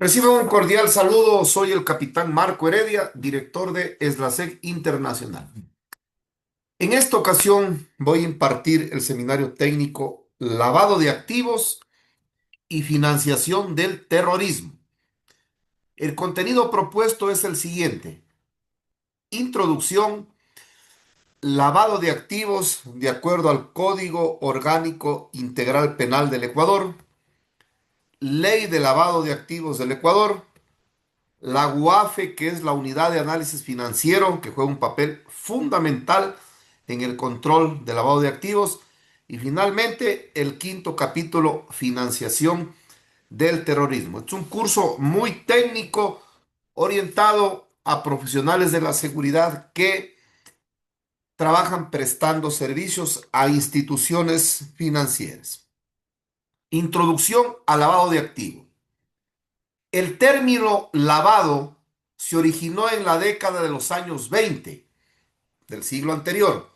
Reciban un cordial saludo, soy el capitán Marco Heredia, director de ESLASEC Internacional. En esta ocasión voy a impartir el seminario técnico Lavado de Activos y Financiación del Terrorismo. El contenido propuesto es el siguiente: introducción, lavado de activos de acuerdo al Código Orgánico Integral Penal del Ecuador, Ley de Lavado de Activos del Ecuador, la UAFE, que es la Unidad de Análisis Financiero, que juega un papel fundamental en el control del lavado de activos. Y finalmente, el quinto capítulo, Financiación del Terrorismo. Es un curso muy técnico, orientado a profesionales de la seguridad que trabajan prestando servicios a instituciones financieras. Introducción al lavado de activos. El término lavado se originó en la década de los años 20 del siglo anterior,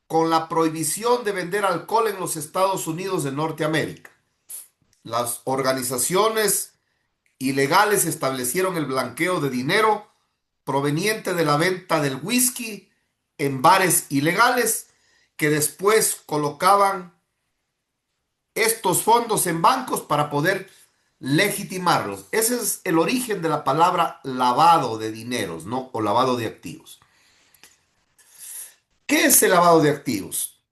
con la prohibición de vender alcohol en los Estados Unidos de Norteamérica. Las organizaciones ilegales establecieron el blanqueo de dinero proveniente de la venta del whisky en bares ilegales, que después colocaban estos fondos en bancos para poder legitimarlos. Ese es el origen de la palabra lavado de dineros, ¿no? O lavado de activos. ¿Qué es el lavado de activos?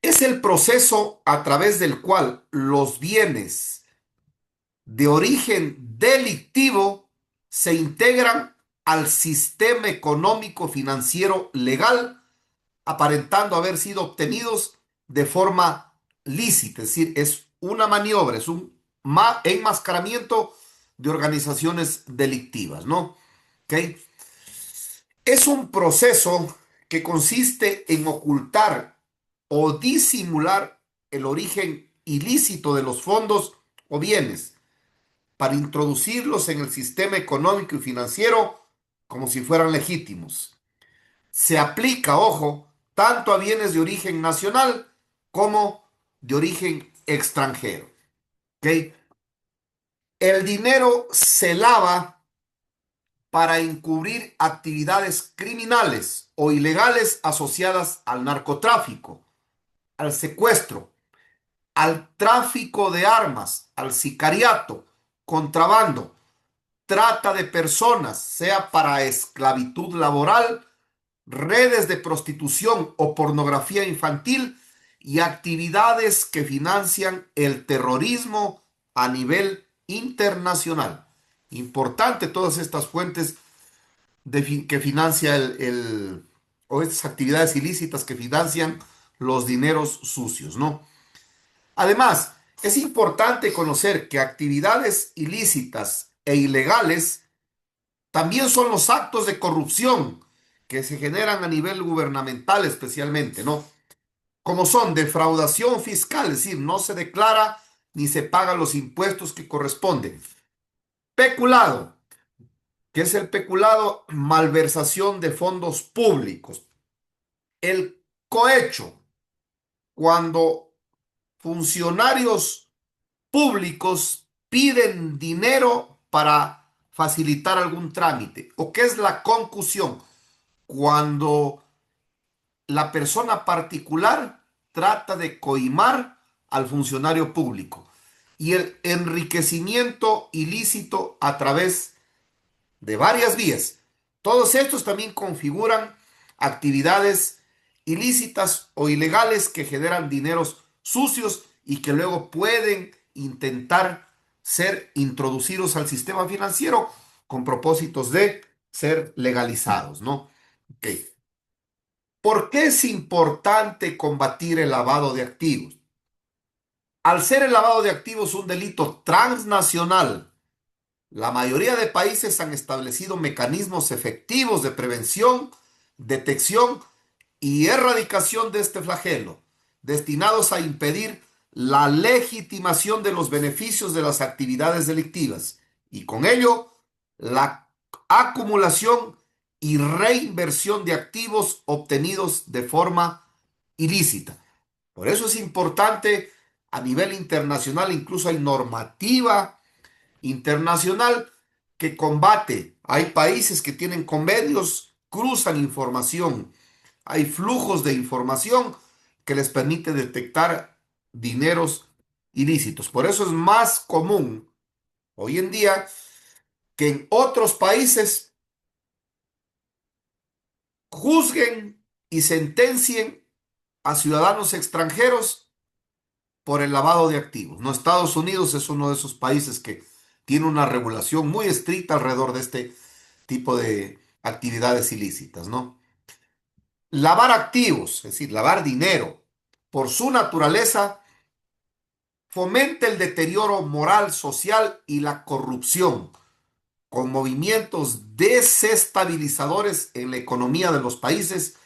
Es el proceso a través del cual los bienes de origen delictivo se integran al sistema económico financiero legal, aparentando haber sido obtenidos de forma lícita. Es decir, es una maniobra, es un enmascaramiento de organizaciones delictivas, ¿no? ¿Ok? Es un proceso que consiste en ocultar o disimular el origen ilícito de los fondos o bienes para introducirlos en el sistema económico y financiero como si fueran legítimos. Se aplica, ojo, tanto a bienes de origen nacional como de origen extranjero. ¿Ok? El dinero se lava para encubrir actividades criminales o ilegales asociadas al narcotráfico, al secuestro, al tráfico de armas, al sicariato, contrabando, trata de personas, sea para esclavitud laboral, redes de prostitución o pornografía infantil, y actividades que financian el terrorismo a nivel internacional. Importante todas estas fuentes que financia o estas actividades ilícitas que financian los dineros sucios, ¿no? Además, es importante conocer que actividades ilícitas e ilegales también son los actos de corrupción que se generan a nivel gubernamental especialmente, ¿no? Como son defraudación fiscal, es decir, no se declara ni se pagan los impuestos que corresponden. Peculado, que es el peculado, malversación de fondos públicos. El cohecho, cuando funcionarios públicos piden dinero para facilitar algún trámite. ¿O qué es la concusión? Cuando la persona particular trata de coimar al funcionario público. Y el enriquecimiento ilícito a través de varias vías. Todos estos también configuran actividades ilícitas o ilegales que generan dineros sucios y que luego pueden intentar ser introducidos al sistema financiero con propósitos de ser legalizados, ¿no? Ok. ¿Por qué es importante combatir el lavado de activos? Al ser el lavado de activos un delito transnacional, la mayoría de países han establecido mecanismos efectivos de prevención, detección y erradicación de este flagelo, destinados a impedir la legitimación de los beneficios de las actividades delictivas y con ello la acumulación y reinversión de activos obtenidos de forma ilícita. Por eso es importante a nivel internacional, incluso hay normativa internacional que combate. Hay países que tienen convenios, cruzan información, hay flujos de información que les permite detectar dineros ilícitos. Por eso es más común hoy en día que en otros países juzguen y sentencien a ciudadanos extranjeros por el lavado de activos. No, Estados Unidos es uno de esos países que tiene una regulación muy estricta alrededor de este tipo de actividades ilícitas, ¿no? Lavar activos, es decir, lavar dinero, por su naturaleza, fomenta el deterioro moral, social y la corrupción, con movimientos desestabilizadores en la economía de los países,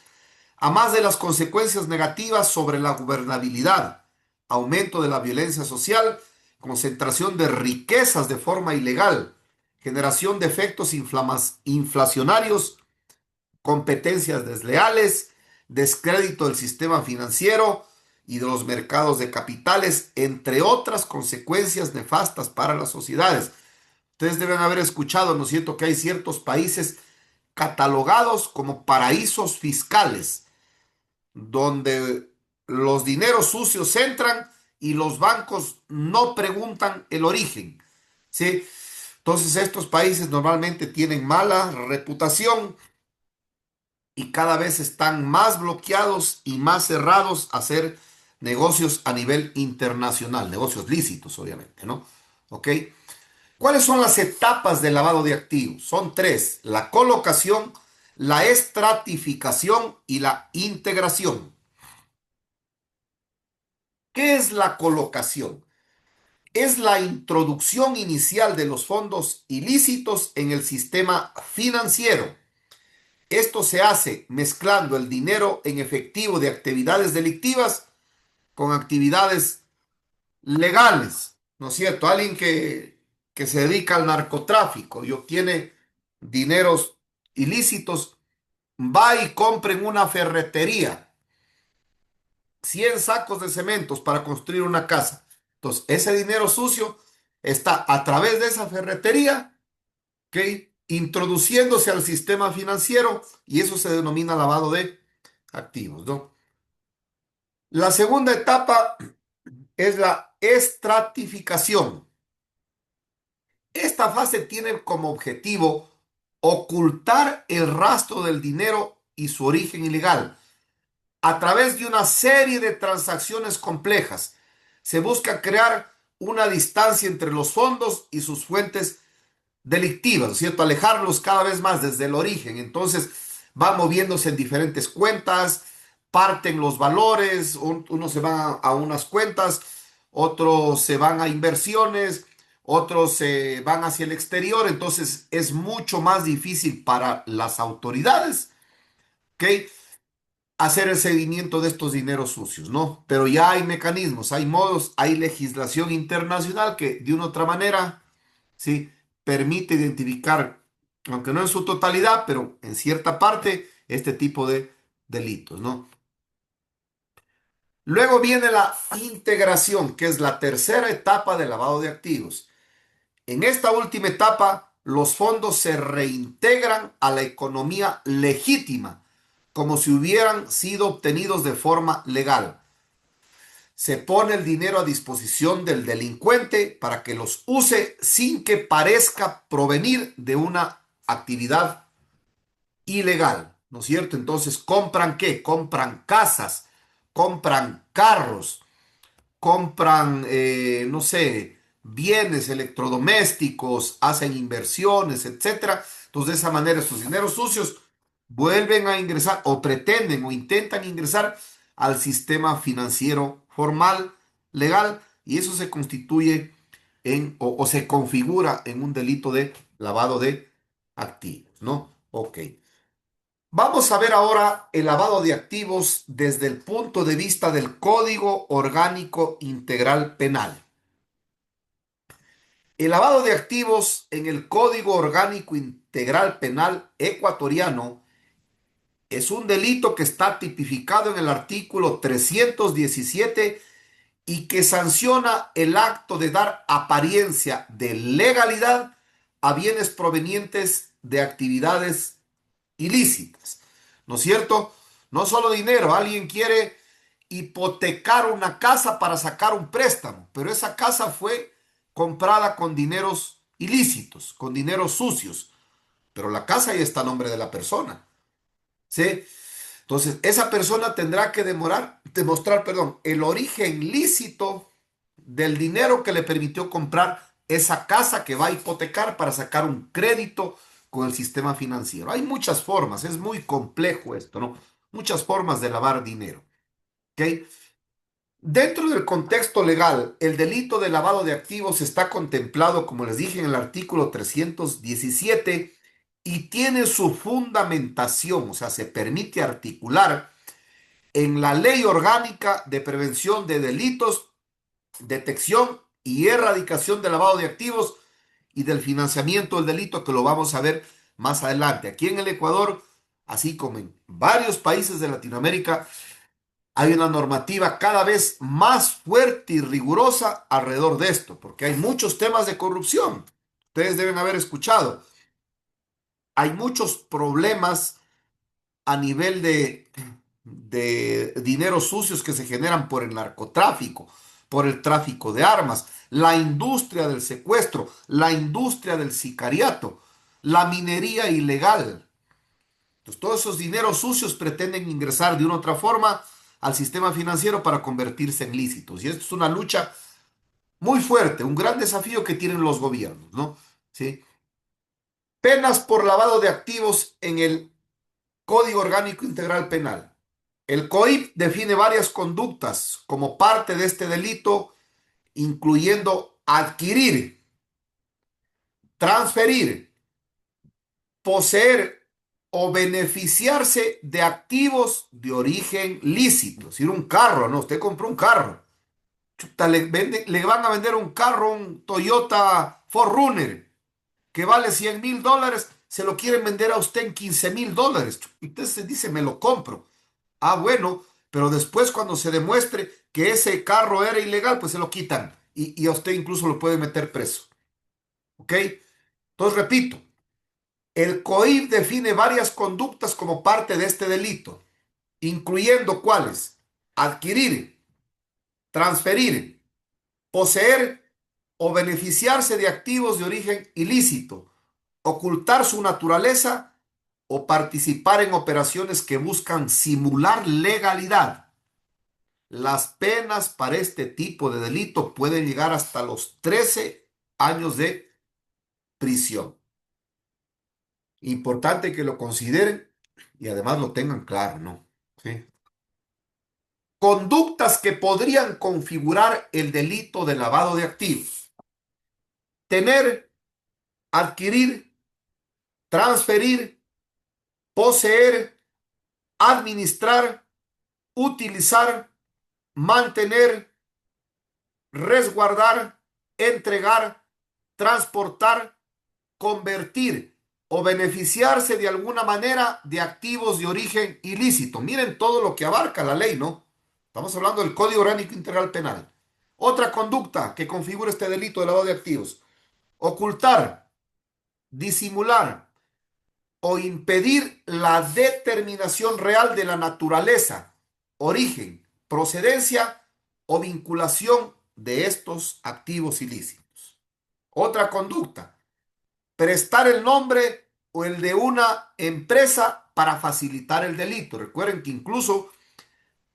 a más de las consecuencias negativas sobre la gobernabilidad, aumento de la violencia social, concentración de riquezas de forma ilegal, generación de efectos inflacionarios, competencias desleales, descrédito del sistema financiero y de los mercados de capitales, entre otras consecuencias nefastas para las sociedades. Ustedes deben haber escuchado, ¿no es cierto?, que hay ciertos países catalogados como paraísos fiscales, donde los dineros sucios entran y los bancos no preguntan el origen, ¿sí? Entonces estos países normalmente tienen mala reputación y cada vez están más bloqueados y más cerrados a hacer negocios a nivel internacional, negocios lícitos, obviamente, ¿no? ¿Ok? ¿Cuáles son las etapas del lavado de activos? Son tres: la colocación, la estratificación y la integración. ¿Qué es la colocación? Es la introducción inicial de los fondos ilícitos en el sistema financiero. Esto se hace mezclando el dinero en efectivo de actividades delictivas con actividades legales, ¿no es cierto? Alguien que se dedica al narcotráfico y obtiene dineros ilícitos, va y compra en una ferretería 100 sacos de cementos para construir una casa. Entonces, ese dinero sucio está a través de esa ferretería, ¿ok?, introduciéndose al sistema financiero, y eso se denomina lavado de activos, ¿no? La segunda etapa es la estratificación. Esta fase tiene como objetivo ocultar el rastro del dinero y su origen ilegal a través de una serie de transacciones complejas. Se busca crear una distancia entre los fondos y sus fuentes delictivas, ¿cierto? Alejarlos cada vez más desde el origen. Entonces van moviéndose en diferentes cuentas, parten los valores, unos se van a unas cuentas, otros se van a inversiones, otros se van hacia el exterior. Entonces es mucho más difícil para las autoridades, ¿ok?, hacer el seguimiento de estos dineros sucios, ¿no? Pero ya hay mecanismos, hay modos, hay legislación internacional que de una u otra manera, ¿sí?, permite identificar, aunque no en su totalidad, pero en cierta parte, este tipo de delitos, ¿no? Luego viene la integración, que es la tercera etapa del lavado de activos. En esta última etapa, los fondos se reintegran a la economía legítima, como si hubieran sido obtenidos de forma legal. Se pone el dinero a disposición del delincuente para que los use sin que parezca provenir de una actividad ilegal, ¿no es cierto? Entonces, ¿compran qué? Compran casas, compran carros, compran, no sé, bienes electrodomésticos, hacen inversiones, etcétera. Entonces, de esa manera, estos dineros sucios vuelven a ingresar o pretenden o intentan ingresar al sistema financiero formal, legal, y eso se constituye o se configura en un delito de lavado de activos, ¿no? Ok. Vamos a ver ahora el lavado de activos desde el punto de vista del Código Orgánico Integral Penal. El lavado de activos en el Código Orgánico Integral Penal ecuatoriano es un delito que está tipificado en el artículo 317 y que sanciona el acto de dar apariencia de legalidad a bienes provenientes de actividades ilícitas. ¿No es cierto? No solo dinero, alguien quiere hipotecar una casa para sacar un préstamo, pero esa casa fue comprada con dineros ilícitos, con dineros sucios, pero la casa ya está a nombre de la persona. ¿Sí? Entonces, esa persona tendrá que demostrar, perdón, el origen lícito del dinero que le permitió comprar esa casa que va a hipotecar para sacar un crédito con el sistema financiero. Hay muchas formas, es muy complejo esto, ¿no? Muchas formas de lavar dinero, ¿ok? Dentro del contexto legal, el delito de lavado de activos está contemplado, como les dije, en el artículo 317 y tiene su fundamentación, o sea, se permite articular en la Ley Orgánica de Prevención de Delitos, Detección y Erradicación del Lavado de Activos y del Financiamiento del Delito, que lo vamos a ver más adelante. Aquí en el Ecuador, así como en varios países de Latinoamérica, hay una normativa cada vez más fuerte y rigurosa alrededor de esto, porque hay muchos temas de corrupción. Ustedes deben haber escuchado. Hay muchos problemas a nivel de dineros sucios que se generan por el narcotráfico, por el tráfico de armas, la industria del secuestro, la industria del sicariato, la minería ilegal. Entonces, todos esos dineros sucios pretenden ingresar de una u otra forma al sistema financiero para convertirse en lícitos. Y esto es una lucha muy fuerte, un gran desafío que tienen los gobiernos, ¿no? ¿Sí? Penas por lavado de activos en el Código Orgánico Integral Penal. El COIP define varias conductas como parte de este delito, incluyendo adquirir, transferir, poseer o beneficiarse de activos de origen lícito. Es decir, un carro, ¿no? Usted compró un carro. Chuta, le van a vender un carro, un Toyota 4Runner, que vale $100,000. Se lo quieren vender a usted en $15,000. Y usted se dice, me lo compro. Ah, bueno, pero después cuando se demuestre que ese carro era ilegal, pues se lo quitan y a usted incluso lo puede meter preso. ¿Ok? Entonces, repito, el COIP define varias conductas como parte de este delito, incluyendo cuáles: adquirir, transferir, poseer o beneficiarse de activos de origen ilícito, ocultar su naturaleza o participar en operaciones que buscan simular legalidad. Las penas para este tipo de delito pueden llegar hasta los 13 años de prisión. Importante que lo consideren y además lo tengan claro, ¿no? ¿Sí? Conductas que podrían configurar el delito de lavado de activos: tener, adquirir, transferir, poseer, administrar, utilizar, mantener, resguardar, entregar, transportar, convertir o beneficiarse de alguna manera de activos de origen ilícito. Miren todo lo que abarca la ley, ¿no? Estamos hablando del Código Orgánico Integral Penal. Otra conducta que configura este delito de lavado de activos: ocultar, disimular o impedir la determinación real de la naturaleza, origen, procedencia o vinculación de estos activos ilícitos. Otra conducta: prestar el nombre o el de una empresa para facilitar el delito. Recuerden que incluso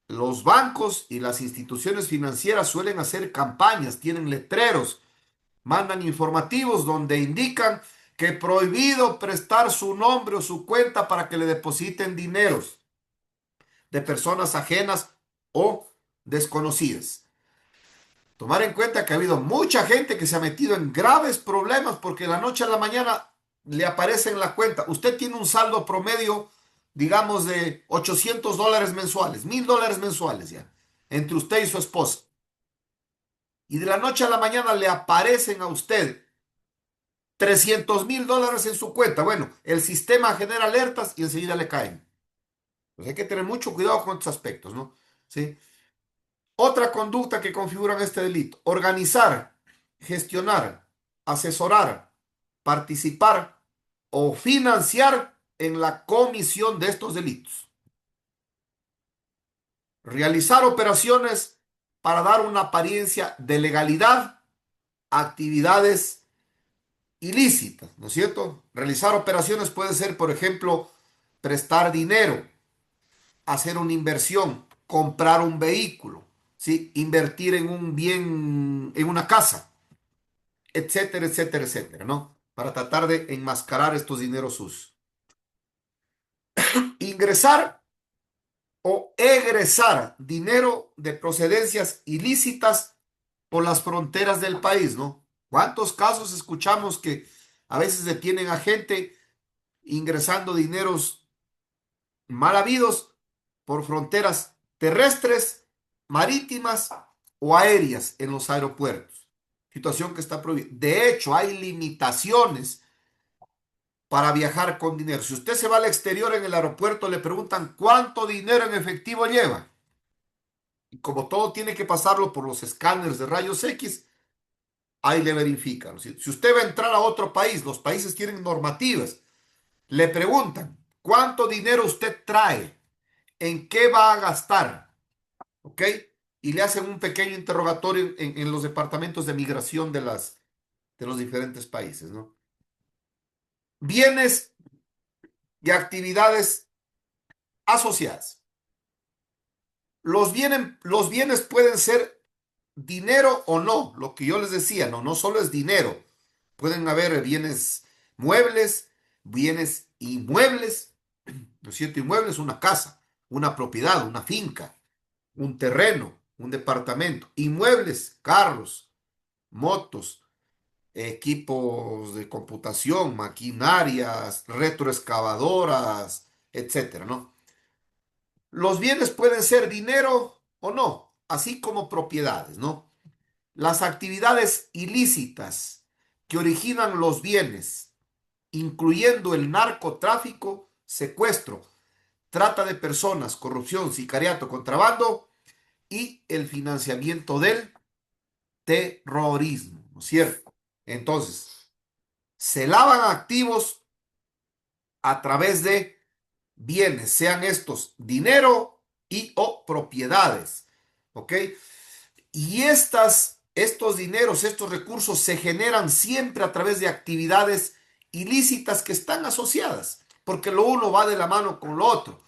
los bancos y las instituciones financieras suelen hacer campañas, tienen letreros, mandan informativos donde indican que prohibido prestar su nombre o su cuenta para que le depositen dineros de personas ajenas o desconocidas. Tomar en cuenta que ha habido mucha gente que se ha metido en graves problemas porque de la noche a la mañana le aparece en la cuenta: usted tiene un saldo promedio, digamos, de $800 mensuales, $1,000 mensuales ya, entre usted y su esposa. Y de la noche a la mañana le aparecen a usted $300,000 en su cuenta. Bueno, el sistema genera alertas y enseguida le caen. Pues hay que tener mucho cuidado con estos aspectos, ¿no? ¿Sí? Otra conducta que configuran este delito: organizar, gestionar, asesorar, participar o financiar en la comisión de estos delitos. Realizar operaciones para dar una apariencia de legalidad a actividades ilícitas, ¿no es cierto? Realizar operaciones puede ser, por ejemplo, prestar dinero, hacer una inversión, comprar un vehículo, ¿sí? Invertir en un bien, en una casa, etcétera, etcétera, etcétera, ¿no? Para tratar de enmascarar estos dineros sucios. Ingresar o egresar dinero de procedencias ilícitas por las fronteras del país, ¿no? ¿Cuántos casos escuchamos que a veces detienen a gente ingresando dineros mal habidos por fronteras terrestres, marítimas o aéreas en los aeropuertos? Situación que está prohibida. De hecho, hay limitaciones para viajar con dinero. Si usted se va al exterior en el aeropuerto, le preguntan cuánto dinero en efectivo lleva. Y como todo tiene que pasarlo por los escáneres de rayos X, ahí le verifican. Si usted va a entrar a otro país, los países tienen normativas, le preguntan cuánto dinero usted trae, en qué va a gastar, ¿ok? Y le hacen un pequeño interrogatorio en los departamentos de migración de los diferentes países, ¿no? Bienes y actividades asociadas. Los bienes pueden ser dinero o no, lo que yo les decía, no, no solo es dinero. Pueden haber bienes muebles, bienes inmuebles, ¿no es cierto? Inmuebles, una casa, una propiedad, una finca, un terreno, un departamento. Inmuebles, carros, motos, equipos de computación, maquinarias, retroexcavadoras, etcétera, ¿no? Los bienes pueden ser dinero o no, así como propiedades, ¿no? Las actividades ilícitas que originan los bienes, incluyendo el narcotráfico, secuestro, trata de personas, corrupción, sicariato, contrabando y el financiamiento del terrorismo, ¿no es cierto? Entonces, se lavan activos a través de bienes, sean estos dinero y o propiedades, ¿ok? Y estos dineros, estos recursos se generan siempre a través de actividades ilícitas que están asociadas, porque lo uno va de la mano con lo otro.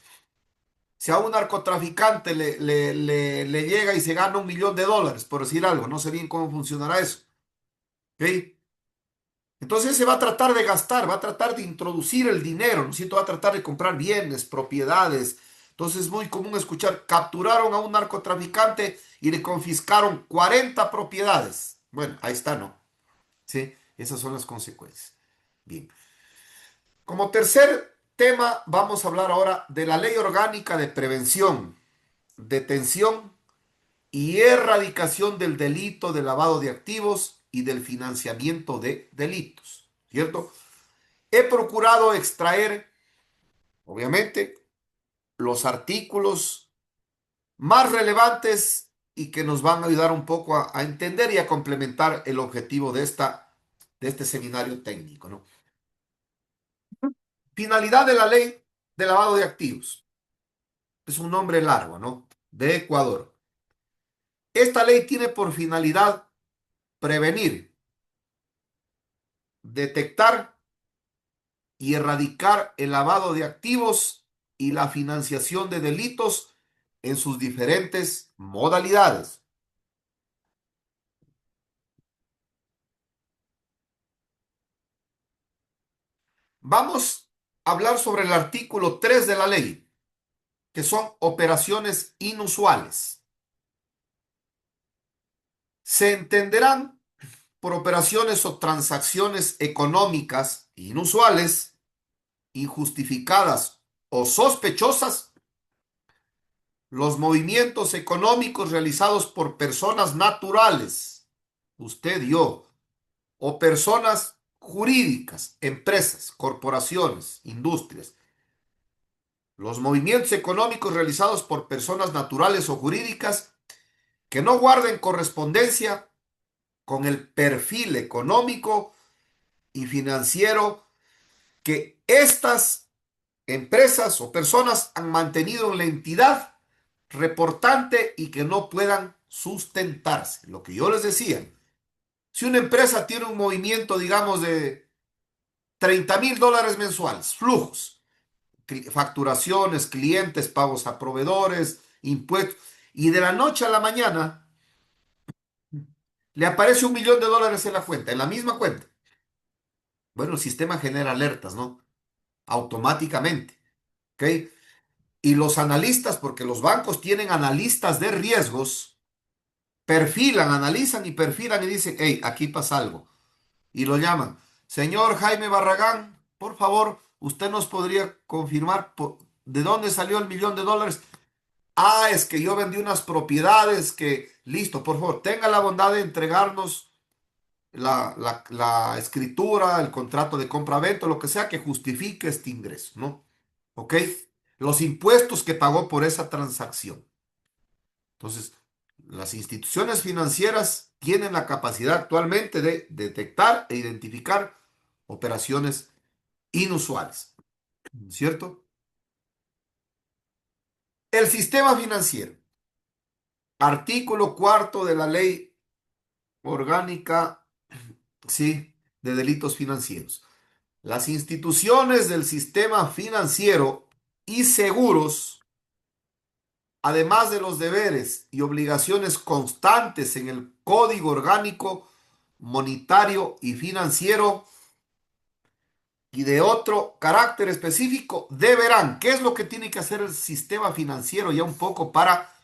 Si a un narcotraficante le llega y se gana $1 millón, por decir algo, no sé bien cómo funcionará eso, ¿ok? Entonces se va a tratar de gastar, va a tratar de introducir el dinero, ¿no es cierto? Va a tratar de comprar bienes, propiedades. Entonces es muy común escuchar, capturaron a un narcotraficante y le confiscaron 40 propiedades. Bueno, ahí está, ¿no? Sí, esas son las consecuencias. Bien. Como tercer tema, vamos a hablar ahora de la Ley Orgánica de Prevención, Detención y Erradicación del Delito de lavado de activos y del financiamiento de delitos, ¿cierto? He procurado extraer, obviamente, los artículos más relevantes y que nos van a ayudar un poco a entender y a complementar el objetivo de este seminario técnico, ¿no? Finalidad de la ley de lavado de activos. Es un nombre largo, ¿no? De Ecuador. Esta ley tiene por finalidad prevenir, detectar y erradicar el lavado de activos y la financiación de delitos en sus diferentes modalidades. Vamos a hablar sobre el artículo 3 de la ley, que son operaciones inusuales. Se entenderán por operaciones o transacciones económicas inusuales, injustificadas o sospechosas los movimientos económicos realizados por personas naturales, usted y yo, o personas jurídicas, empresas, corporaciones, industrias. Los movimientos económicos realizados por personas naturales o jurídicas que no guarden correspondencia con el perfil económico y financiero que estas empresas o personas han mantenido en la entidad reportante y que no puedan sustentarse. Lo que yo les decía, si una empresa tiene un movimiento, digamos, de $30,000 mensuales, flujos, facturaciones, clientes, pagos a proveedores, impuestos, y de la noche a la mañana le aparece $1,000,000 en la cuenta, en la misma cuenta. Bueno, el sistema genera alertas, ¿no? Automáticamente, ¿ok? Y los analistas, porque los bancos tienen analistas de riesgos, perfilan, analizan y perfilan y dicen, hey, aquí pasa algo. Y lo llaman. Señor Jaime Barragán, por favor, usted nos podría confirmar de dónde salió el $1,000,000. Ah, es que yo vendí unas propiedades que, listo, por favor, tenga la bondad de entregarnos la escritura, el contrato de compra-venta, lo que sea que justifique este ingreso, ¿no? ¿Ok? Los impuestos que pagó por esa transacción. Entonces, las instituciones financieras tienen la capacidad actualmente de detectar e identificar operaciones inusuales, ¿cierto? El sistema financiero, artículo cuarto de la ley orgánica, sí, de delitos financieros. Las instituciones del sistema financiero y seguros, además de los deberes y obligaciones constantes en el Código Orgánico Monetario y Financiero y de otro carácter específico, deberán, ¿qué es lo que tiene que hacer el sistema financiero ya un poco para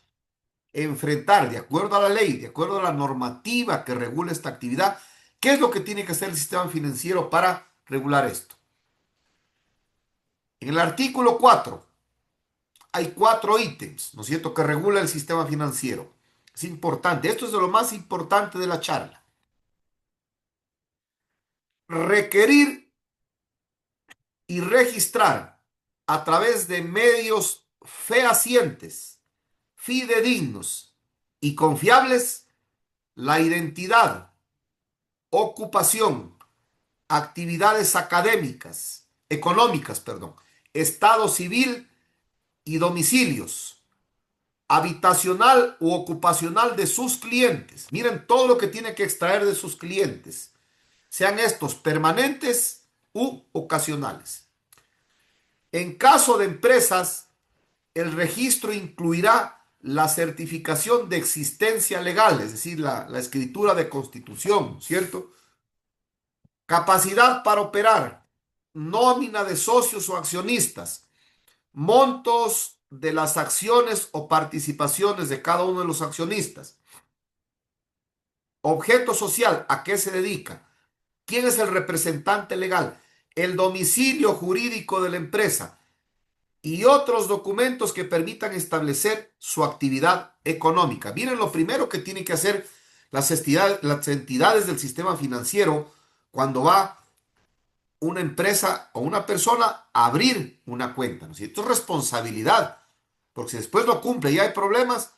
enfrentar, de acuerdo a la ley, de acuerdo a la normativa que regula esta actividad, qué es lo que tiene que hacer el sistema financiero para regular esto? En el artículo 4 hay 4 ítems, ¿no es cierto?, que regula el sistema financiero. Es importante, esto es de lo más importante de la charla. Requerir y registrar a través de medios fehacientes, fidedignos y confiables la identidad, ocupación, actividades académicas, económicas, perdón, estado civil y domicilios, habitacional u ocupacional de sus clientes. Miren todo lo que tiene que extraer de sus clientes, sean estos permanentes u ocasionales. En caso de empresas, el registro incluirá la certificación de existencia legal, es decir, la escritura de constitución, ¿cierto? Capacidad para operar, nómina de socios o accionistas, montos de las acciones o participaciones de cada uno de los accionistas, objeto social, ¿a qué se dedica? ¿Quién es el representante legal? El domicilio jurídico de la empresa y otros documentos que permitan establecer su actividad económica. Miren lo primero que tienen que hacer las entidades del sistema financiero cuando va una empresa o una persona a abrir una cuenta, ¿no es cierto? Es responsabilidad, porque si después no cumple y hay problemas,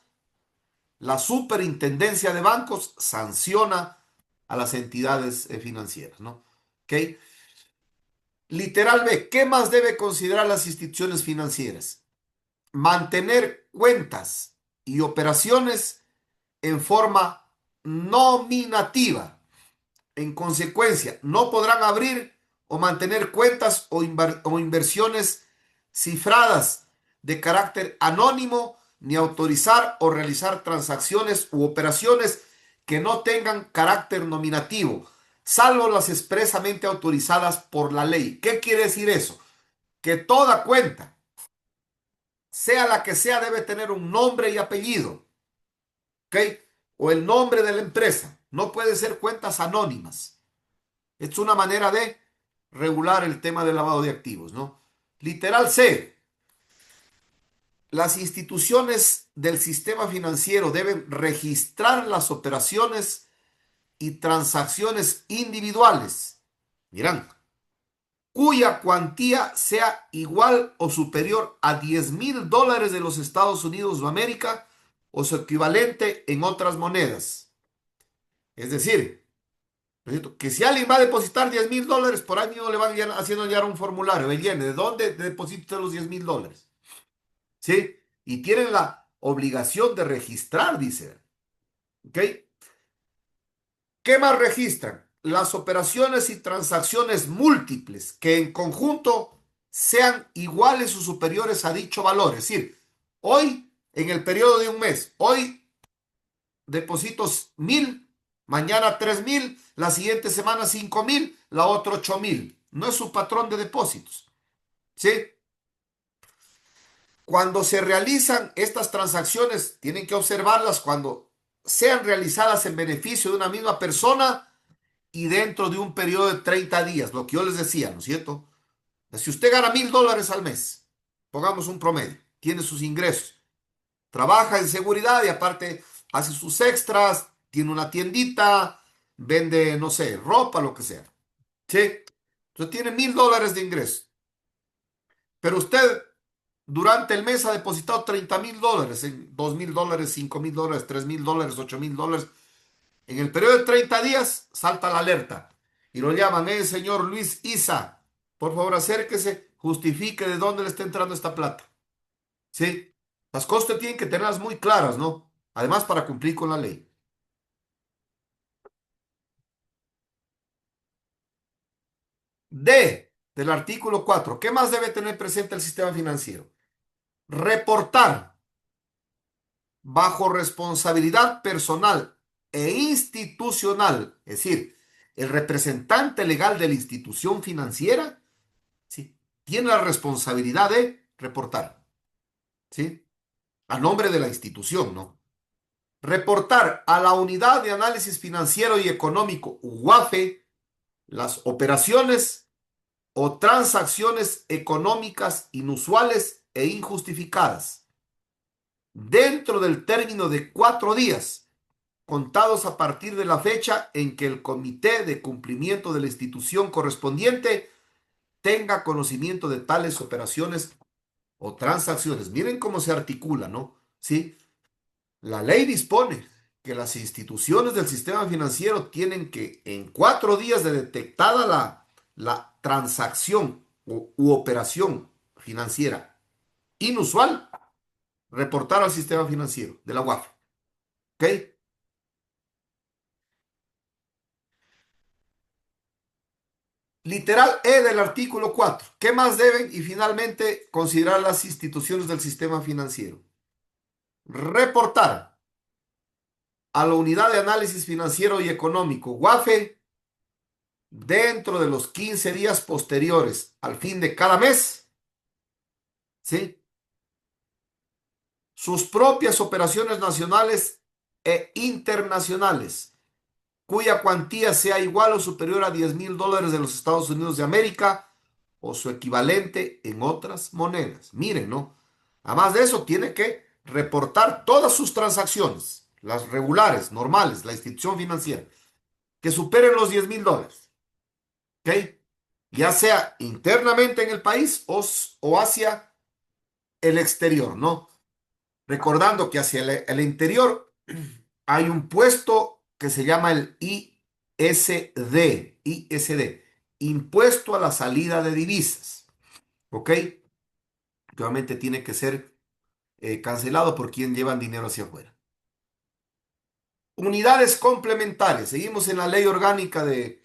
la superintendencia de bancos sanciona a las entidades financieras, ¿no? ¿Ok? Literal B, ¿qué más debe considerar las instituciones financieras? Mantener cuentas y operaciones en forma nominativa. En consecuencia, no podrán abrir o mantener cuentas o inversiones cifradas de carácter anónimo, ni autorizar o realizar transacciones u operaciones que no tengan carácter nominativo, salvo las expresamente autorizadas por la ley. ¿Qué quiere decir eso? Que toda cuenta, sea la que sea, debe tener un nombre y apellido, ¿ok? O el nombre de la empresa. No puede ser cuentas anónimas. Es una manera de regular el tema del lavado de activos, ¿no? Literal C. Las instituciones del sistema financiero deben registrar las operaciones y transacciones individuales. Miran, cuya cuantía sea igual o superior a $10,000 de los Estados Unidos de América o su equivalente en otras monedas. Es decir, que si alguien va a depositar $10,000, por ahí mismo le van haciendo llegar un formulario, él llene, ¿de dónde deposita los $10,000? ¿Sí? Y tienen la obligación de registrar, dice. ¿Ok? ¿Qué más registran? Las operaciones y transacciones múltiples que en conjunto sean iguales o superiores a dicho valor. Es decir, hoy, en el periodo de un mes, hoy depositos 1,000, mañana 3,000, la siguiente semana 5,000, la otra 8,000. No es su patrón de depósitos. ¿Sí? Cuando se realizan estas transacciones, tienen que observarlas cuando sean realizadas en beneficio de una misma persona y dentro de un periodo de 30 días, lo que yo les decía, ¿no es cierto? Si usted gana $1,000 al mes, pongamos un promedio, tiene sus ingresos, trabaja en seguridad y aparte hace sus extras, tiene una tiendita, vende, no sé, ropa, lo que sea. ¿Sí? Entonces tiene $1,000 de ingresos. Pero usted durante el mes ha depositado $30,000 en $2,000, $5,000, $3,000, $8,000. En el periodo de 30 días salta la alerta y lo llaman, señor Luis Isa, por favor acérquese, justifique de dónde le está entrando esta plata. ¿Sí? Las cosas tienen que tenerlas muy claras, ¿no? Además, para cumplir con la ley. D del artículo 4. ¿Qué más debe tener presente el sistema financiero? Reportar bajo responsabilidad personal e institucional, es decir, el representante legal de la institución financiera, ¿sí?, tiene la responsabilidad de reportar, ¿sí?, a nombre de la institución, ¿no? Reportar a la Unidad de Análisis Financiero y Económico, UAFE, las operaciones o transacciones económicas inusuales e injustificadas dentro del término de 4 días, contados a partir de la fecha en que el comité de cumplimiento de la institución correspondiente tenga conocimiento de tales operaciones o transacciones. Miren cómo se articula, ¿no? Sí, la ley dispone que las instituciones del sistema financiero tienen que, en 4 días de detectada la transacción u operación financiera inusual, reportar al sistema financiero de la UAF. ¿Ok? Literal E del artículo 4. ¿Qué más deben y finalmente considerar las instituciones del sistema financiero? Reportar a la Unidad de Análisis Financiero y Económico, UAFE, dentro de los 15 días posteriores al fin de cada mes, ¿sí?, sus propias operaciones nacionales e internacionales, cuya cuantía sea igual o superior a $10,000 de los Estados Unidos de América o su equivalente en otras monedas. Miren, ¿no? Además de eso, tiene que reportar todas sus transacciones, las regulares, normales, la institución financiera, que superen los $10,000. ¿Ok? Ya sea internamente en el país o hacia el exterior, ¿no? Recordando que hacia el interior hay un puesto que se llama el ISD, Impuesto a la Salida de Divisas, ¿ok? Que obviamente tiene que ser cancelado por quien llevan dinero hacia afuera. Unidades complementarias. Seguimos en la ley orgánica de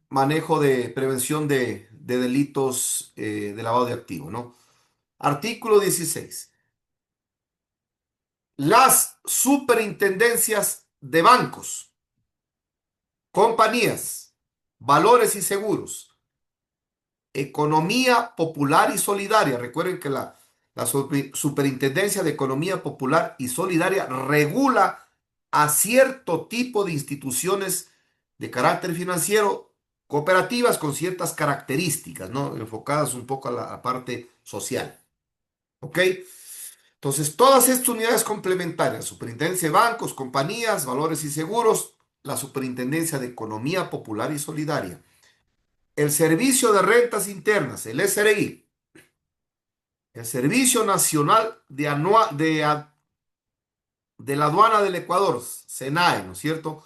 manejo de prevención de delitos de lavado de activos, ¿no? Artículo 16. Las superintendencias de bancos, compañías, valores y seguros, economía popular y solidaria. Recuerden que la Superintendencia de Economía Popular y Solidaria regula a cierto tipo de instituciones de carácter financiero, cooperativas con ciertas características, ¿no?, enfocadas un poco a la parte social. ¿Ok? Entonces, todas estas unidades complementarias, Superintendencia de Bancos, Compañías, Valores y Seguros, la Superintendencia de Economía Popular y Solidaria, el Servicio de Rentas Internas, el SRI, el Servicio Nacional de la Aduana del Ecuador, SENAE, ¿no es cierto?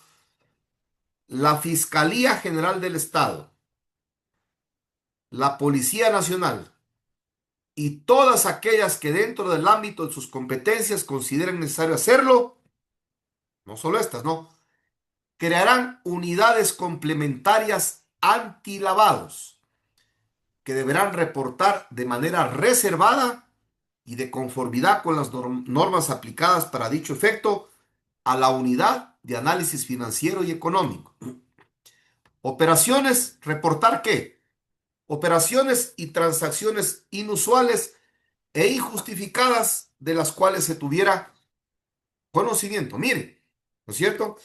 La Fiscalía General del Estado, la Policía Nacional y todas aquellas que dentro del ámbito de sus competencias consideren necesario hacerlo, no solo estas, ¿no? Crearán unidades complementarias antilavados que deberán reportar de manera reservada y de conformidad con las normas aplicadas para dicho efecto a la unidad de análisis financiero y económico. Operaciones, ¿reportar qué? Operaciones y transacciones inusuales e injustificadas de las cuales se tuviera conocimiento. Mire, ¿no es cierto?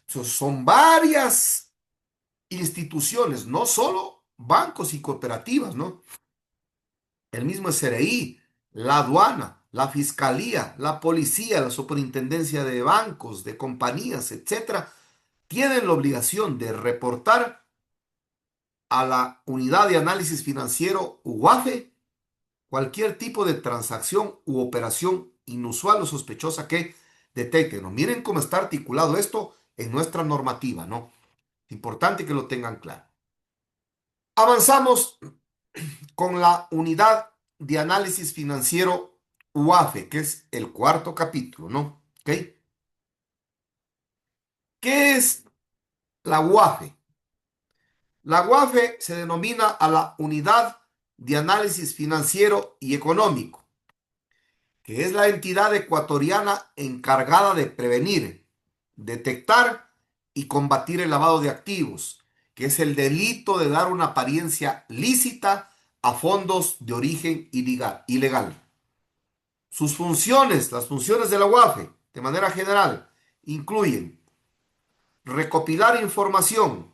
Son varias instituciones, no solo bancos y cooperativas, ¿no? El mismo SRI, la aduana, la fiscalía, la policía, la superintendencia de bancos, de compañías, etcétera, tienen la obligación de reportar a la unidad de análisis financiero UAFE cualquier tipo de transacción u operación inusual o sospechosa que detecten, ¿no? Miren cómo está articulado esto en nuestra normativa, ¿no? Es importante que lo tengan claro. Avanzamos con la unidad de análisis financiero UAFE, que es el cuarto capítulo, ¿no? ¿Ok? ¿Qué es la UAFE? La UAFE se denomina a la unidad de análisis financiero y económico, que es la entidad ecuatoriana encargada de prevenir, detectar y combatir el lavado de activos, que es el delito de dar una apariencia lícita a fondos de origen ilegal. Sus funciones, las funciones de la UAFE, de manera general, incluyen recopilar información,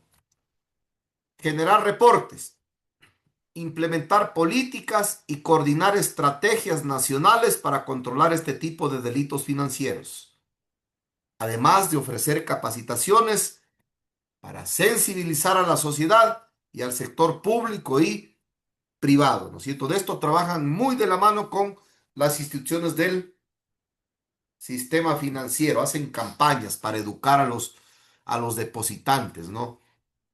generar reportes, implementar políticas y coordinar estrategias nacionales para controlar este tipo de delitos financieros, además de ofrecer capacitaciones para sensibilizar a la sociedad y al sector público y privado, ¿no es cierto? De esto trabajan muy de la mano con las instituciones del sistema financiero, hacen campañas para educar a los depositantes, ¿no?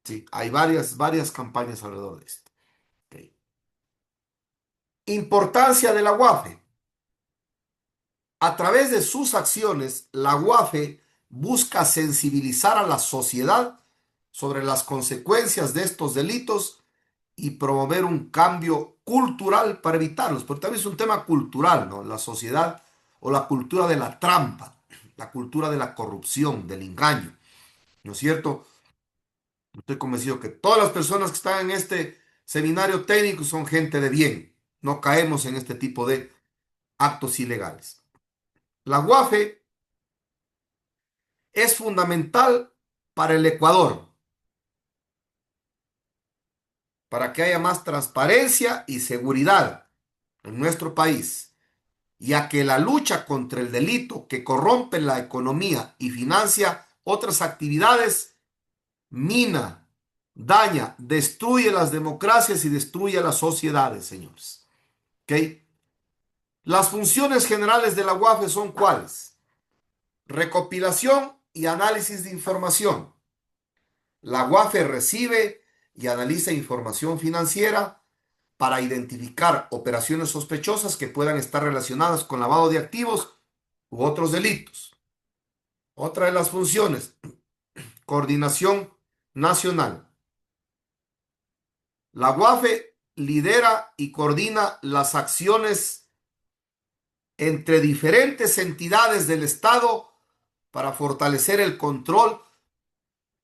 Sí, hay varias campañas alrededor de esto. Ok. Importancia de la UAFE. A través de sus acciones, la UAFE busca sensibilizar a la sociedad sobre las consecuencias de estos delitos y promover un cambio cultural para evitarlos, porque también es un tema cultural, ¿no? La sociedad o la cultura de la trampa, la cultura de la corrupción, del engaño, ¿no es cierto? Estoy convencido que todas las personas que están en este seminario técnico son gente de bien, no caemos en este tipo de actos ilegales. La UAFE es fundamental para el Ecuador, para que haya más transparencia y seguridad en nuestro país, ya que la lucha contra el delito que corrompe la economía y financia otras actividades mina, daña, destruye las democracias y destruye las sociedades, señores. ¿Ok? Las funciones generales de la UAFE son ¿cuáles? Recopilación y análisis de información. La UAFE recibe y analiza información financiera para identificar operaciones sospechosas que puedan estar relacionadas con lavado de activos u otros delitos. Otra de las funciones, coordinación nacional. La UAFE lidera y coordina las acciones entre diferentes entidades del Estado para fortalecer el control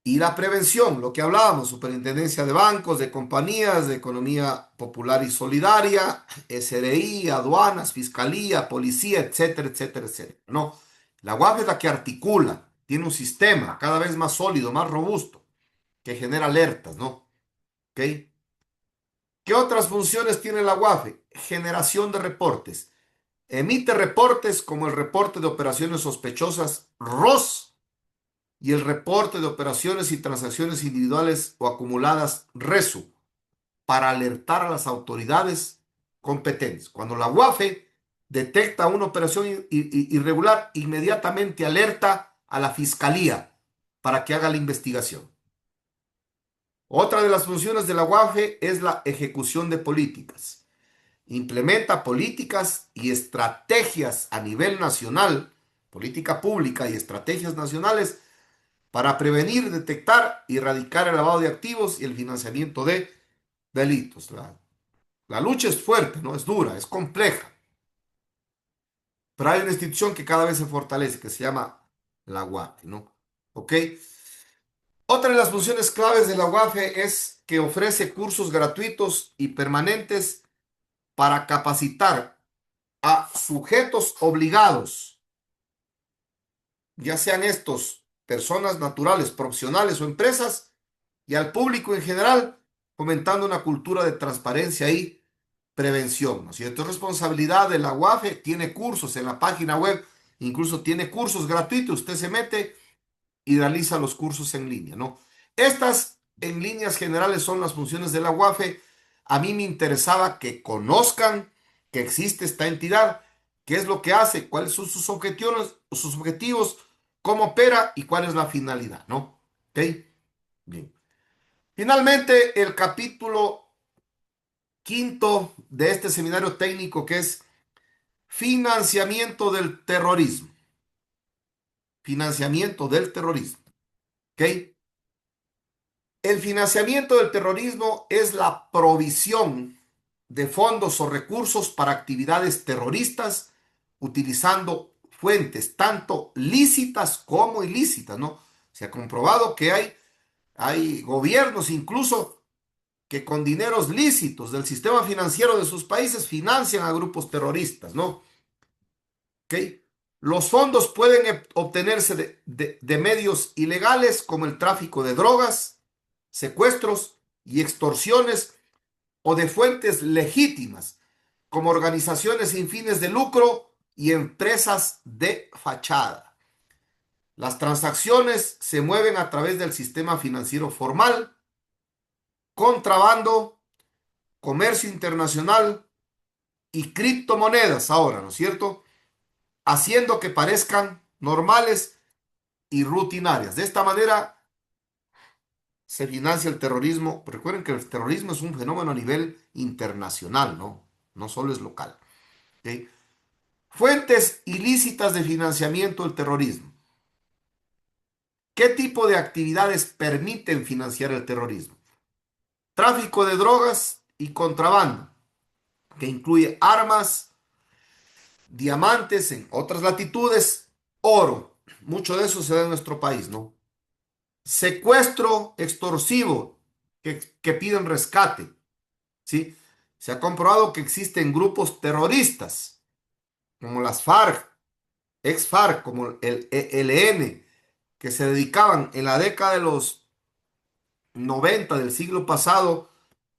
y la prevención, lo que hablábamos, superintendencia de bancos, de compañías, de economía popular y solidaria, SRI, aduanas, fiscalía, policía, etcétera, etcétera, etcétera. No, la UAF es la que articula, tiene un sistema cada vez más sólido, más robusto, que genera alertas, ¿no? ¿Ok? ¿Qué otras funciones tiene la UAFE? Generación de reportes. Emite reportes como el reporte de operaciones sospechosas ROS y el reporte de operaciones y transacciones individuales o acumuladas RESU para alertar a las autoridades competentes. Cuando la UAFE detecta una operación irregular, inmediatamente alerta a la fiscalía para que haga la investigación. Otra de las funciones de la UAFE es la ejecución de políticas. Implementa políticas y estrategias a nivel nacional, política pública y estrategias nacionales para prevenir, detectar y erradicar el lavado de activos y el financiamiento de delitos. La lucha es fuerte, ¿no? Es dura, es compleja, pero hay una institución que cada vez se fortalece, que se llama la UAFE, ¿no? ¿Ok? Otra de las funciones claves de la UAFE es que ofrece cursos gratuitos y permanentes para capacitar a sujetos obligados, ya sean estos personas naturales, profesionales o empresas, y al público en general, fomentando una cultura de transparencia y prevención, ¿no es cierto? Es responsabilidad de la UAFE, tiene cursos en la página web, incluso tiene cursos gratuitos, usted se mete y realiza los cursos en línea, ¿no? Estas, en líneas generales, son las funciones de la UAFE. A mí me interesaba que conozcan que existe esta entidad, qué es lo que hace, cuáles son sus objetivos, cómo opera y cuál es la finalidad, ¿no? ¿Ok? Bien. Finalmente, el capítulo quinto de este seminario técnico, que es financiamiento del terrorismo. Financiamiento del terrorismo. ¿Ok? El financiamiento del terrorismo es la provisión de fondos o recursos para actividades terroristas utilizando fuentes tanto lícitas como ilícitas, ¿no? Se ha comprobado que hay gobiernos incluso que con dineros lícitos del sistema financiero de sus países financian a grupos terroristas, ¿no? ¿Ok? Los fondos pueden obtenerse de medios ilegales como el tráfico de drogas, secuestros y extorsiones, o de fuentes legítimas como organizaciones sin fines de lucro y empresas de fachada. Las transacciones se mueven a través del sistema financiero formal, contrabando, comercio internacional y criptomonedas ahora, ¿no es cierto? Haciendo que parezcan normales y rutinarias. De esta manera se financia el terrorismo. Recuerden que el terrorismo es un fenómeno a nivel internacional, ¿no? No solo es local. ¿Ok? Fuentes ilícitas de financiamiento del terrorismo. ¿Qué tipo de actividades permiten financiar el terrorismo? Tráfico de drogas y contrabando, que incluye armas, diamantes en otras latitudes, oro. Mucho de eso se da en nuestro país, ¿no? Secuestro extorsivo, que piden rescate, ¿sí? Se ha comprobado que existen grupos terroristas, como las FARC, ex-FARC, como el ELN, que se dedicaban en la década de los 90 del siglo pasado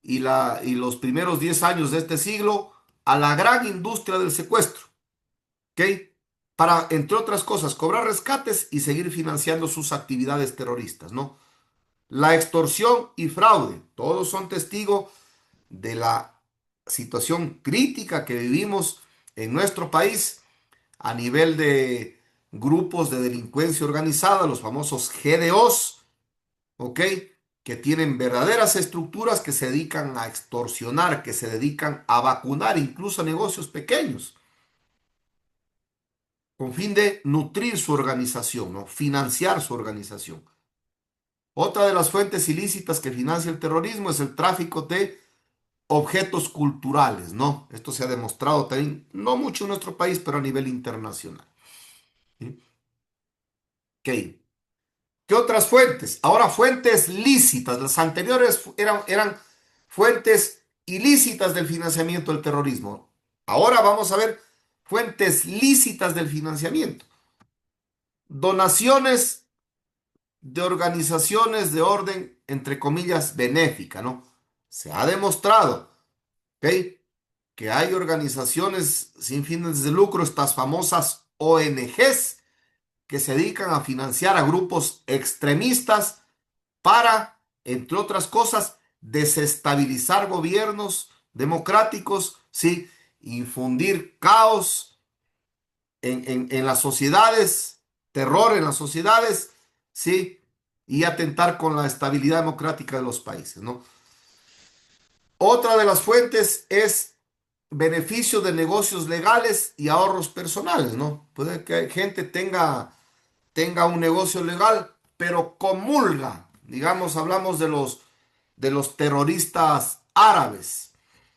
y los primeros 10 años de este siglo a la gran industria del secuestro, ¿ok? Para, entre otras cosas, cobrar rescates y seguir financiando sus actividades terroristas, ¿no? La extorsión y fraude, todos son testigos de la situación crítica que vivimos en nuestro país a nivel de grupos de delincuencia organizada, los famosos GDOs, ¿ok? Que tienen verdaderas estructuras que se dedican a extorsionar, que se dedican a vacunar incluso a negocios pequeños, con fin de nutrir su organización, ¿no? Financiar su organización. Otra de las fuentes ilícitas que financia el terrorismo es el tráfico de objetos culturales, ¿no? Esto se ha demostrado también, no mucho en nuestro país, pero a nivel internacional. ¿Sí? Ok. ¿Qué otras fuentes? Ahora fuentes lícitas. Las anteriores eran fuentes ilícitas del financiamiento del terrorismo. Ahora vamos a ver fuentes lícitas del financiamiento. Donaciones de organizaciones de orden, entre comillas, benéfica, ¿no? Se ha demostrado, ¿ok? Que hay organizaciones sin fines de lucro, estas famosas ONGs, que se dedican a financiar a grupos extremistas para, entre otras cosas, desestabilizar gobiernos democráticos ¿sí? Infundir caos en las sociedades, terror en las sociedades, ¿sí? Y atentar con la estabilidad democrática de los países, ¿no? Otra de las fuentes es beneficios de negocios legales y ahorros personales, ¿no? Puede que gente tenga un negocio legal, pero comulga. Digamos, hablamos de los terroristas árabes,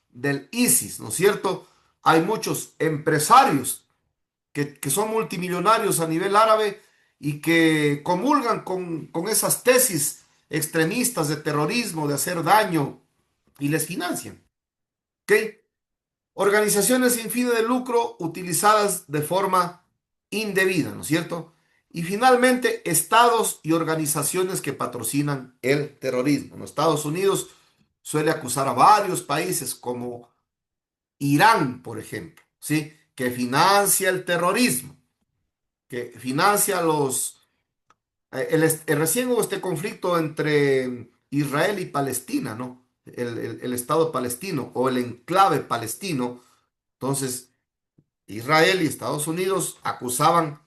del ISIS, ¿no es cierto? Hay muchos empresarios que son multimillonarios a nivel árabe y que comulgan con esas tesis extremistas de terrorismo, de hacer daño, y les financian. ¿Ok? Organizaciones sin fines de lucro utilizadas de forma indebida, ¿no es cierto? Y finalmente, estados y organizaciones que patrocinan el terrorismo. Los Estados Unidos suele acusar a varios países como Irán, por ejemplo, ¿sí? Que financia el terrorismo, que financia recién hubo este conflicto entre Israel y Palestina, ¿no? El Estado palestino o el enclave palestino. Entonces, Israel y Estados Unidos acusaban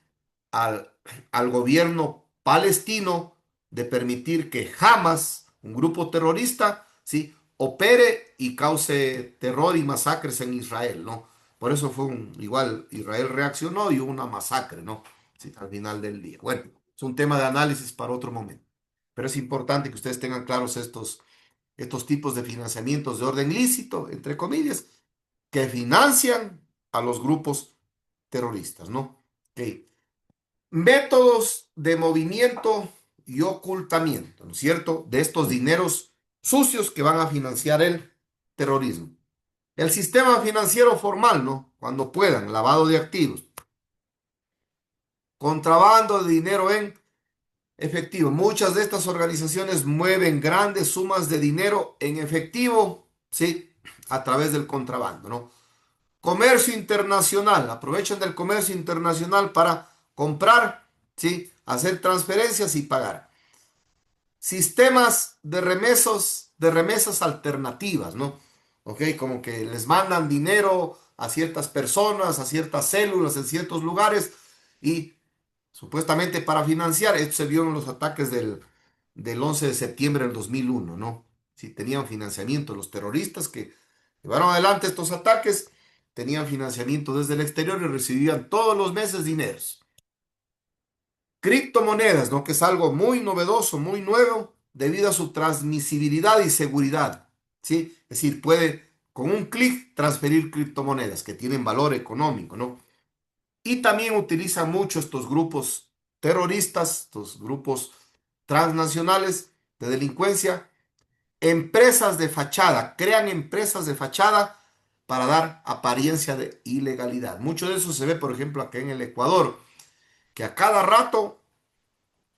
al, al gobierno palestino de permitir que Hamas, un grupo terrorista, ¿sí? Opere y cause terror y masacres en Israel, ¿no? Por eso igual Israel reaccionó y hubo una masacre, ¿no? Sí, al final del día. Bueno, es un tema de análisis para otro momento. Pero es importante que ustedes tengan claros estos tipos de financiamientos de orden lícito, entre comillas, que financian a los grupos terroristas, ¿no? Ok. Métodos de movimiento y ocultamiento, ¿no es cierto? De estos dineros sucios que van a financiar el terrorismo. El sistema financiero formal, ¿no? Cuando puedan, lavado de activos, contrabando de dinero en efectivo. Muchas de estas organizaciones mueven grandes sumas de dinero en efectivo, ¿sí? A través del contrabando, ¿no? Comercio internacional, aprovechan del comercio internacional para comprar, ¿sí? Hacer transferencias y pagar. Sistemas de remesas alternativas, ¿no? ¿Ok? Como que les mandan dinero a ciertas personas, a ciertas células en ciertos lugares y supuestamente para financiar. Esto se vio en los ataques del 11 de septiembre del 2001, ¿no? Si tenían financiamiento los terroristas que llevaron adelante estos ataques, tenían financiamiento desde el exterior y recibían todos los meses dineros. Criptomonedas, ¿no? Que es algo muy novedoso, muy nuevo, debido a su transmisibilidad y seguridad, ¿sí? Es decir, puede con un clic transferir criptomonedas que tienen valor económico, ¿no? Y también utilizan mucho estos grupos terroristas, estos grupos transnacionales de delincuencia, empresas de fachada, crean empresas de fachada para dar apariencia de ilegalidad. Mucho de eso se ve, por ejemplo, acá en el Ecuador, que a cada rato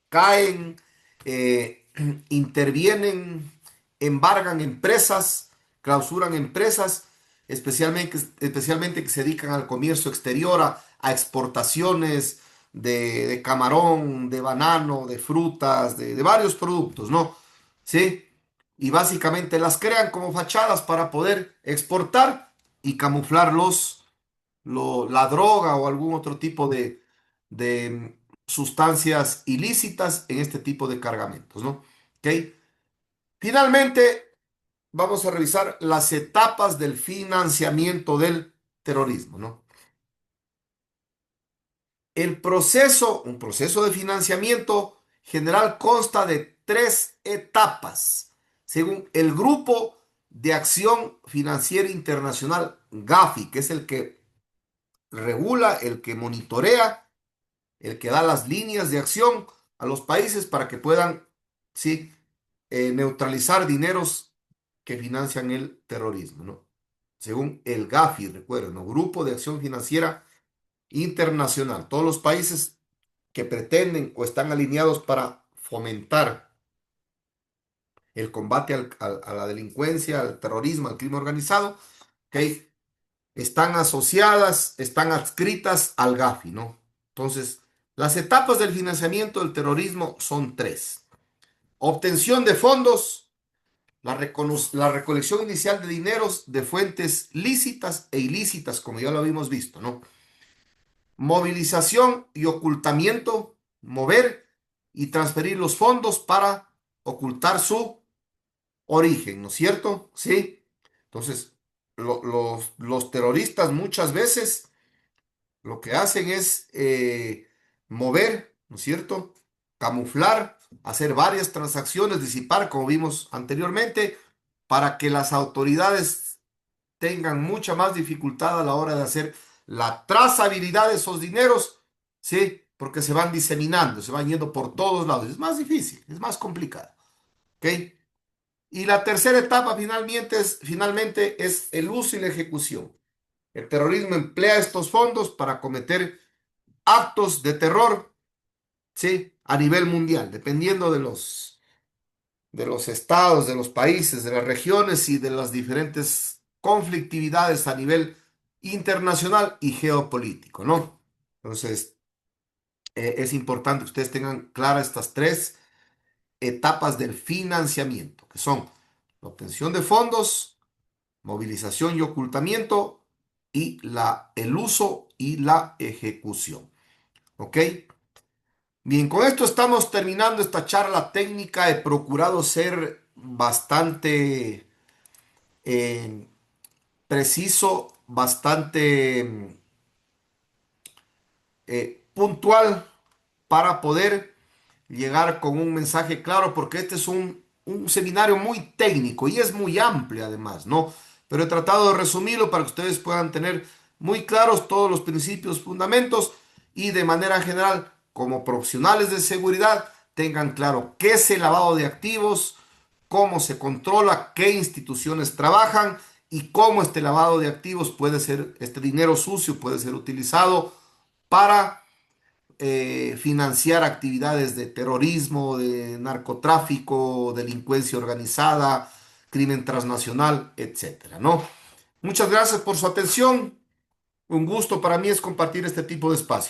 caen, intervienen, embargan empresas, clausuran empresas, especialmente que se dedican al comercio exterior, a exportaciones de camarón, de banano, de frutas, de varios productos, ¿no? ¿Sí? Y básicamente las crean como fachadas para poder exportar y camuflar la droga o algún otro tipo de sustancias ilícitas en este tipo de cargamentos, ¿no? ¿Ok? Finalmente, vamos a revisar las etapas del financiamiento del terrorismo, ¿no? Un proceso de financiamiento general consta de tres etapas, según el Grupo de Acción Financiera Internacional, GAFI, que es el que regula, el que monitorea, el que da las líneas de acción a los países para que puedan, sí, neutralizar dineros que financian el terrorismo, ¿no? Según el GAFI, recuerden, ¿no? Grupo de Acción Financiera Internacional. Todos los países que pretenden o están alineados para fomentar el combate a la delincuencia, al terrorismo, al crimen organizado, ¿ok? Están asociadas, están adscritas al GAFI, ¿no? Entonces, las etapas del financiamiento del terrorismo son tres. Obtención de fondos, la recolección inicial de dineros de fuentes lícitas e ilícitas, como ya lo habíamos visto, ¿no? Movilización y ocultamiento, mover y transferir los fondos para ocultar su origen, ¿no es cierto? Sí. Entonces, los terroristas muchas veces lo que hacen es mover, ¿no es cierto? Camuflar, hacer varias transacciones, disipar, como vimos anteriormente, para que las autoridades tengan mucha más dificultad a la hora de hacer la trazabilidad de esos dineros, ¿sí? Porque se van diseminando, se van yendo por todos lados. Es más difícil, es más complicado, ¿ok? Y la tercera etapa finalmente es el uso y la ejecución. El terrorismo emplea estos fondos para cometer actos de terror, ¿sí? A nivel mundial, dependiendo de los estados, de los países, de las regiones y de las diferentes conflictividades a nivel internacional y geopolítico, ¿no? Entonces, es importante que ustedes tengan claras estas tres etapas del financiamiento, que son la obtención de fondos, movilización y ocultamiento y el uso y la ejecución. ¿Ok? Bien, con esto estamos terminando esta charla técnica. He procurado ser bastante preciso, bastante puntual para poder llegar con un mensaje claro, porque este es un seminario muy técnico y es muy amplio además, ¿no? Pero he tratado de resumirlo para que ustedes puedan tener muy claros todos los principios, fundamentos y de manera general, como profesionales de seguridad, tengan claro qué es el lavado de activos, cómo se controla, qué instituciones trabajan y cómo este lavado de activos puede ser, este dinero sucio puede ser utilizado para financiar actividades de terrorismo, de narcotráfico, delincuencia organizada, crimen transnacional, etcétera, ¿no? Muchas gracias por su atención. Un gusto para mí es compartir este tipo de espacio.